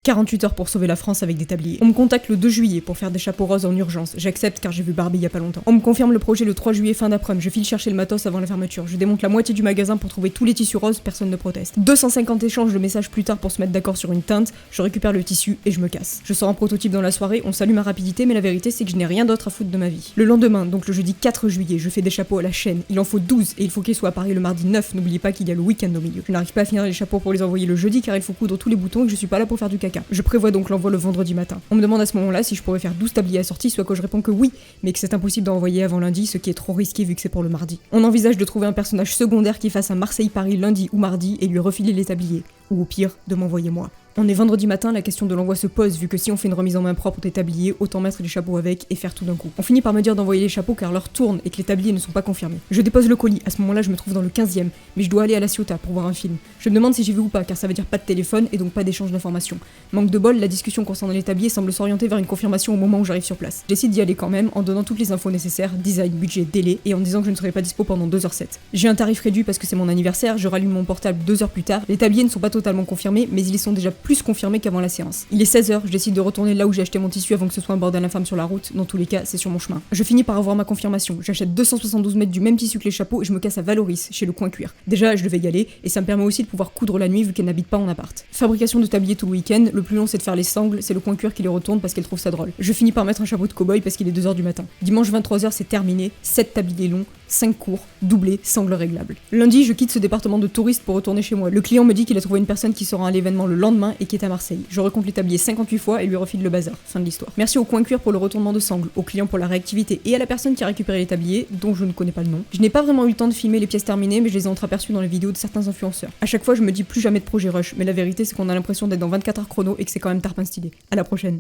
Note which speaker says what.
Speaker 1: 48 heures pour sauver la France avec des tabliers. On me contacte le 2 juillet pour faire des chapeaux roses en urgence. J'accepte car j'ai vu Barbie il y a pas longtemps. On me confirme le projet le 3 juillet fin d'après-midi. Je file chercher le matos avant la fermeture. Je démonte la moitié du magasin pour trouver tous les tissus roses, personne ne proteste. 250 échanges de messages plus tard pour se mettre d'accord sur une teinte. Je récupère le tissu et je me casse. Je sors un prototype dans la soirée, on salue ma rapidité, mais la vérité c'est que je n'ai rien d'autre à foutre de ma vie. Le lendemain, donc le jeudi 4 juillet, je fais des chapeaux à la chaîne. Il en faut 12 et il faut qu'ils soient à Paris le mardi 9. N'oubliez pas qu'il y a le week-end au milieu. Je n'arrive pas à finir les chapeaux pour les envoyer le jeudi car il faut coudre tous les boutons et que je suis pas là pour faire du caca. Je prévois donc l'envoi le vendredi matin. On me demande à ce moment-là si je pourrais faire 12 tabliers assortis, soit que je réponds que oui, mais que c'est impossible d'envoyer avant lundi, ce qui est trop risqué vu que c'est pour le mardi. On envisage de trouver un personnage secondaire qui fasse un Marseille-Paris lundi ou mardi et lui refiler les tabliers. Ou au pire, de m'envoyer moi. On est vendredi matin, la question de l'envoi se pose, vu que si on fait une remise en main propre des tabliers, autant mettre les chapeaux avec et faire tout d'un coup. On finit par me dire d'envoyer les chapeaux car l'heure tourne et que les tabliers ne sont pas confirmés. Je dépose le colis, à ce moment-là je me trouve dans le 15e, mais je dois aller à la Ciotat pour voir un film. Je me demande si j'y vais ou pas, car ça veut dire pas de téléphone et donc pas d'échange d'informations. Manque de bol, la discussion concernant les tabliers semble s'orienter vers une confirmation au moment où j'arrive sur place. Je décide d'y aller quand même en donnant toutes les infos nécessaires, design, budget, délai, et en disant que je ne serai pas dispo pendant 2h07. J'ai un tarif réduit parce que c'est mon anniversaire, je rallume mon portable 2 heures plus tard. Les tabliers ne sont pas totalement confirmés, mais ils sont déjà plus confirmés qu'avant la séance. Il est 16h, je décide de retourner là où j'ai acheté mon tissu avant que ce soit un bordel infâme sur la route. Dans tous les cas, c'est sur mon chemin. Je finis par avoir ma confirmation. J'achète 272 mètres du même tissu que les chapeaux et je me casse à Valoris, chez le Coin Cuir. Déjà, je devais y aller et ça me permet aussi de pouvoir coudre la nuit vu qu'elle n'habite pas en appart. Fabrication de tabliers tout le week-end, le plus long c'est de faire les sangles, c'est le Coin Cuir qui les retourne parce qu'elle trouve ça drôle. Je finis par mettre un chapeau de cow-boy parce qu'il est 2h du matin. Dimanche 23h, c'est terminé, 7 tabliers longs, 5 cours, doublés, sangles réglables. Lundi, je quitte ce département de touristes pour retourner chez moi. Le client me dit qu'il a trouvé une personne qui sera à l'événement le lendemain et qui est à Marseille. Je recompte les tabliers 58 fois et lui refile le bazar. Fin de l'histoire. Merci au Coin Cuir pour le retournement de sangles, au client pour la réactivité et à la personne qui a récupéré les tabliers, dont je ne connais pas le nom. Je n'ai pas vraiment eu le temps de filmer les pièces terminées, mais je les ai entreaperçues dans les vidéos de certains influenceurs. À chaque fois, je me dis plus jamais de projet rush, mais la vérité c'est qu'on a l'impression d'être dans 24 heures chrono et que c'est quand même tarpin stylé. À la prochaine.